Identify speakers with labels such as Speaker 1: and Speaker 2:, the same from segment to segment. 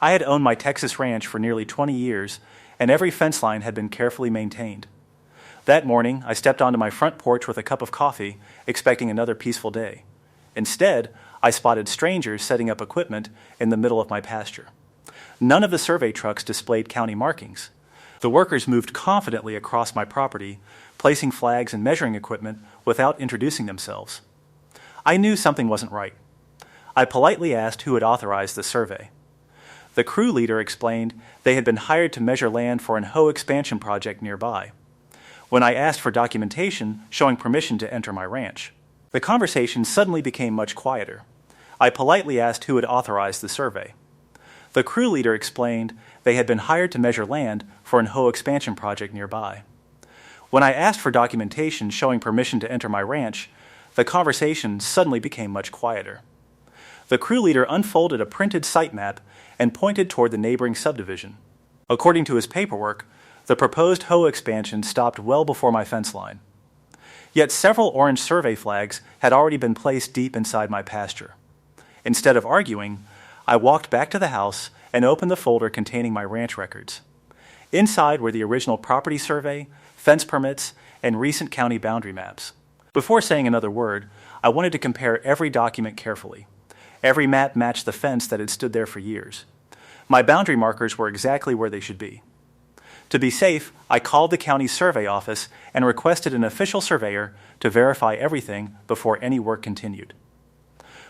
Speaker 1: I had owned my Texas ranch for nearly 20 years, and every fence line had been carefully maintained. That morning, I stepped onto my front porch with a cup of coffee, expecting another peaceful day. Instead, I spotted strangers setting up equipment in the middle of my pasture. None of the survey trucks displayed county markings. The workers moved confidently across my property, placing flags and measuring equipment without introducing themselves. I knew something wasn't right. I politely asked who had authorized the survey. The crew leader explained they had been hired to measure land for an HOA expansion project nearby. When I asked for documentation showing permission to enter my ranch, the conversation suddenly became much quieter. I politely asked who had authorized the survey. The crew leader explained they had been hired to measure land for an HOA expansion project nearby. When I asked for documentation showing permission to enter my ranch, the conversation suddenly became much quieter. The crew leader unfolded a printed site map and pointed toward the neighboring subdivision. According to his paperwork, the proposed HOA expansion stopped well before my fence line. Yet several orange survey flags had already been placed deep inside my pasture. Instead of arguing, I walked back to the house and opened the folder containing my ranch records. Inside were the original property survey, fence permits, and recent county boundary maps. Before saying another word, I wanted to compare every document carefully. Every map matched the fence that had stood there for years. My boundary markers were exactly where they should be. To be safe, I called the county survey office and requested an official surveyor to verify everything before any work continued.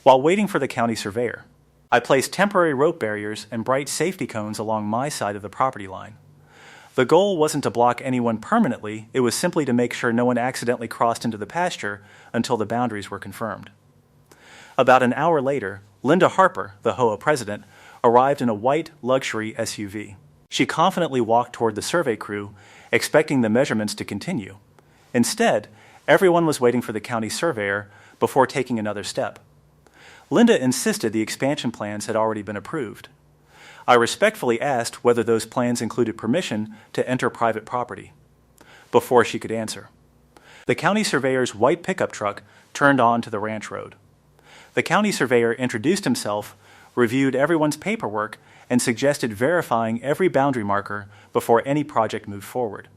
Speaker 1: While waiting for the county surveyor, I placed temporary rope barriers and bright safety cones along my side of the property line. The goal wasn't to block anyone permanently, it was simply to make sure no one accidentally crossed into the pasture until the boundaries were confirmed. About an hour later, Linda Harper, the HOA president, arrived in a white luxury SUV. She confidently walked toward the survey crew, expecting the measurements to continue. Instead, everyone was waiting for the county surveyor before taking another step. Linda insisted the expansion plans had already been approved. I respectfully asked whether those plans included permission to enter private property. Before she could answer, the county surveyor's white pickup truck turned onto the ranch road. The county surveyor introduced himself, reviewed everyone's paperwork, and suggested verifying every boundary marker before any project moved forward.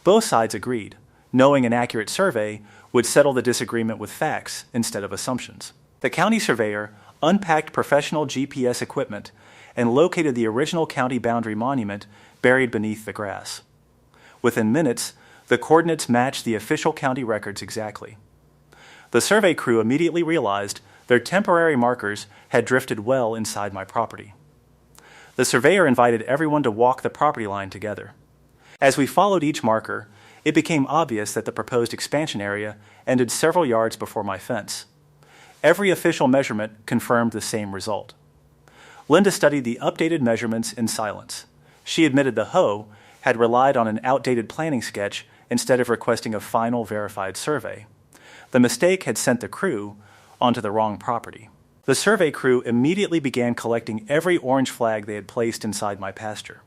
Speaker 1: Both sides agreed. Knowing an accurate survey would settle the disagreement with facts instead of assumptions. The county surveyor unpacked professional GPS equipment and located the original county boundary monument buried beneath the grass. Within minutes, the coordinates matched the official county records exactly. The survey crew immediately realized their temporary markers had drifted well inside my property. The surveyor invited everyone to walk the property line together. As we followed each marker, it became obvious that the proposed expansion area ended several yards before my fence. Every official measurement confirmed the same result. Linda studied the updated measurements in silence. She admitted the HOA had relied on an outdated planning sketch instead of requesting a final verified survey. The mistake had sent the crew onto the wrong property. The survey crew immediately began collecting every orange flag they had placed inside my pasture.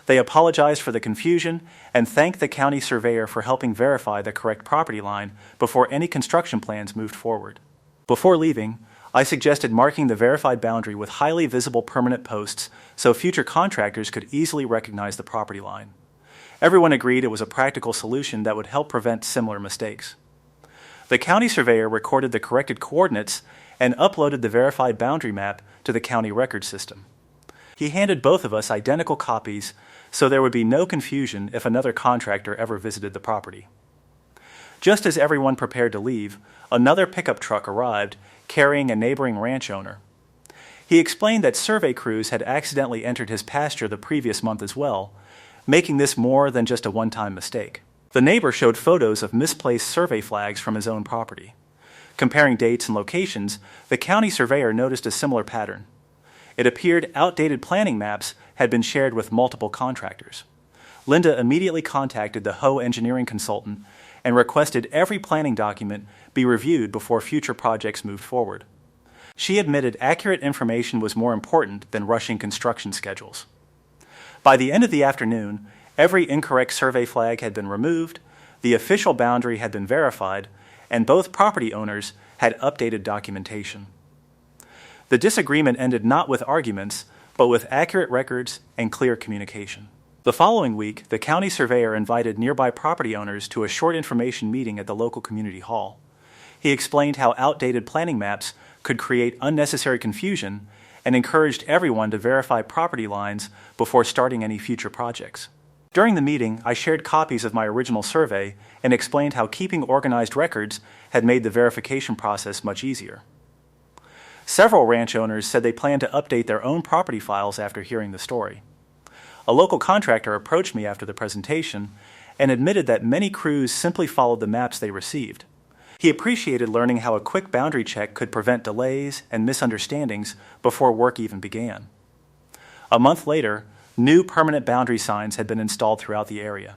Speaker 1: They apologized for the confusion and thanked the county surveyor for helping verify the correct property line before any construction plans moved forward. Before leaving, I suggested marking the verified boundary with highly visible permanent posts so future contractors could easily recognize the property line. Everyone agreed it was a practical solution that would help prevent similar mistakes. The county surveyor recorded the corrected coordinates and uploaded the verified boundary map to the county record system. He handed both of us identical copies so there would be no confusion if another contractor ever visited the property. Just as everyone prepared to leave, another pickup truck arrived carrying a neighboring ranch owner. He explained that survey crews had accidentally entered his pasture the previous month as well, making this more than just a one-time mistake. The neighbor showed photos of misplaced survey flags from his own property. Comparing dates and locations, the county surveyor noticed a similar pattern. It appeared outdated planning maps had been shared with multiple contractors. Linda immediately contacted the HOA engineering consultant and requested every planning document be reviewed before future projects moved forward. She admitted accurate information was more important than rushing construction schedules. By the end of the afternoon, every incorrect survey flag had been removed, the official boundary had been verified, and both property owners had updated documentation. The disagreement ended not with arguments, but with accurate records and clear communication. The following week, the county surveyor invited nearby property owners to a short information meeting at the local community hall. He explained how outdated planning maps could create unnecessary confusion and encouraged everyone to verify property lines before starting any future projects. During the meeting, I shared copies of my original survey and explained how keeping organized records had made the verification process much easier. Several ranch owners said they planned to update their own property files after hearing the story. A local contractor approached me after the presentation and admitted that many crews simply followed the maps they received. He appreciated learning how a quick boundary check could prevent delays and misunderstandings before work even began. A month later, new permanent boundary signs had been installed throughout the area.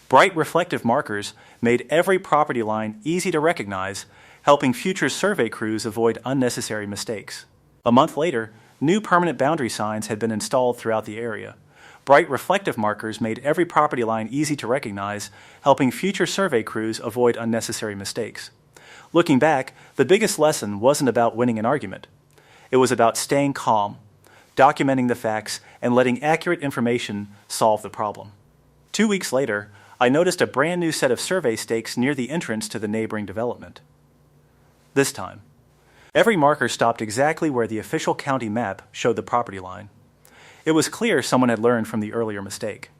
Speaker 1: Bright reflective markers made every property line easy to recognize, helping future survey crews avoid unnecessary mistakes. A month later, new permanent boundary signs had been installed throughout the area. Bright reflective markers made every property line easy to recognize, helping future survey crews avoid unnecessary mistakes. Looking back, the biggest lesson wasn't about winning an argument. It was about staying calm, documenting the facts, and letting accurate information solve the problem. 2 weeks later, I noticed a brand new set of survey stakes near the entrance to the neighboring development. This time, every marker stopped exactly where the official county map showed the property line. It was clear someone had learned from the earlier mistake.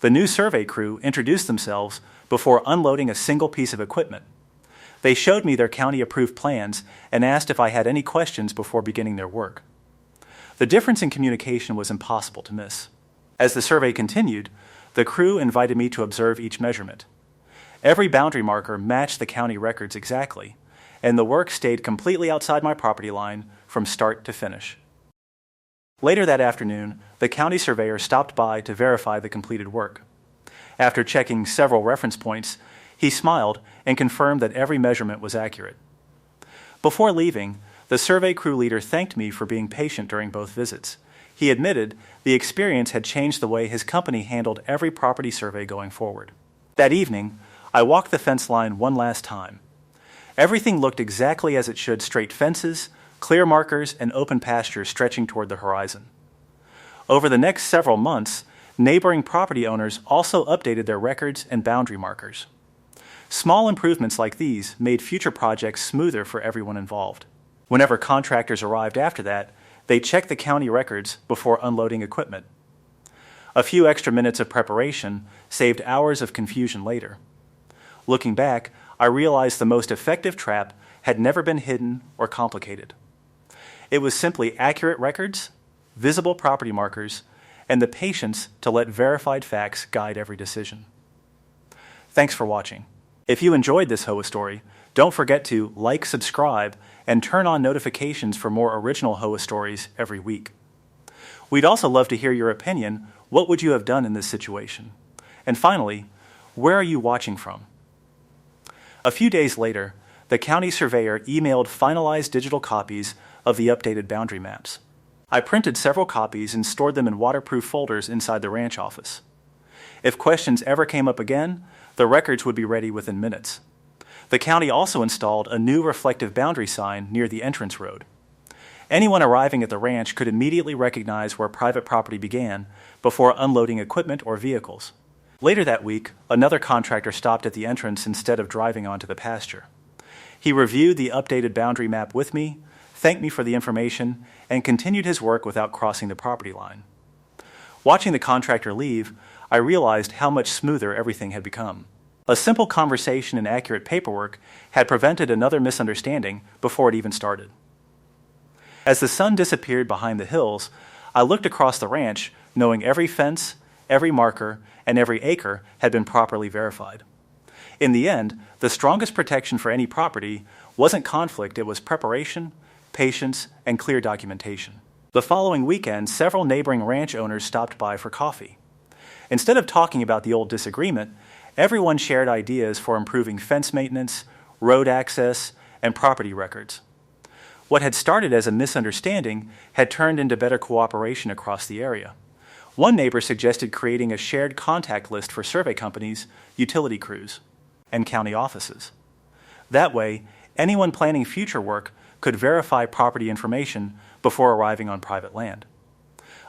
Speaker 1: The new survey crew introduced themselves before unloading a single piece of equipment. They showed me their county-approved plans and asked if I had any questions before beginning their work. The difference in communication was impossible to miss. As the survey continued, the crew invited me to observe each measurement. Every boundary marker matched the county records exactly, and the work stayed completely outside my property line from start to finish. Later that afternoon, the county surveyor stopped by to verify the completed work. After checking several reference points, he smiled and confirmed that every measurement was accurate. Before leaving, the survey crew leader thanked me for being patient during both visits. He admitted the experience had changed the way his company handled every property survey going forward. That evening, I walked the fence line one last time. Everything looked exactly as it should: straight fences, clear markers, and open pasture stretching toward the horizon. Over the next several months, neighboring property owners also updated their records and boundary markers. Small improvements like these made future projects smoother for everyone involved. Whenever contractors arrived after that, they checked the county records before unloading equipment. A few extra minutes of preparation saved hours of confusion later. Looking back, I realized the most effective trap had never been hidden or complicated. It was simply accurate records, visible property markers, and the patience to let verified facts guide every decision. Thanks for watching. If you enjoyed this HOA story, don't forget to like, subscribe, and turn on notifications for more original HOA stories every week. We'd also love to hear your opinion. What would you have done in this situation? And finally, where are you watching from? A few days later, the county surveyor emailed finalized digital copies of the updated boundary maps. I printed several copies and stored them in waterproof folders inside the ranch office. If questions ever came up again, the records would be ready within minutes. The county also installed a new reflective boundary sign near the entrance road. Anyone arriving at the ranch could immediately recognize where private property began before unloading equipment or vehicles. Later that week, another contractor stopped at the entrance instead of driving onto the pasture. He reviewed the updated boundary map with me, thanked me for the information, and continued his work without crossing the property line. Watching the contractor leave, I realized how much smoother everything had become. A simple conversation and accurate paperwork had prevented another misunderstanding before it even started. As the sun disappeared behind the hills, I looked across the ranch, knowing every fence, every marker, and every acre had been properly verified. In the end, the strongest protection for any property wasn't conflict, it was preparation, patience, and clear documentation. The following weekend, several neighboring ranch owners stopped by for coffee. Instead of talking about the old disagreement, everyone shared ideas for improving fence maintenance, road access, and property records. What had started as a misunderstanding had turned into better cooperation across the area. One neighbor suggested creating a shared contact list for survey companies, utility crews, and county offices. That way, anyone planning future work could verify property information before arriving on private land.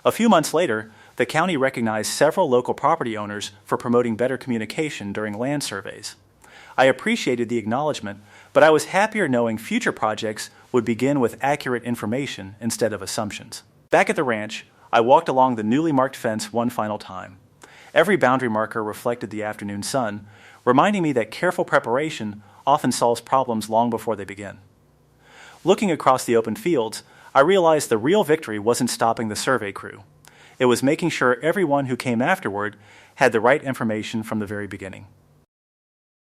Speaker 1: A few months later, the county recognized several local property owners for promoting better communication during land surveys. I appreciated the acknowledgement, but I was happier knowing future projects would begin with accurate information instead of assumptions. Back at the ranch, I walked along the newly marked fence one final time. Every boundary marker reflected the afternoon sun, reminding me that careful preparation often solves problems long before they begin. Looking across the open fields, I realized the real victory wasn't stopping the survey crew. It was making sure everyone who came afterward had the right information from the very beginning.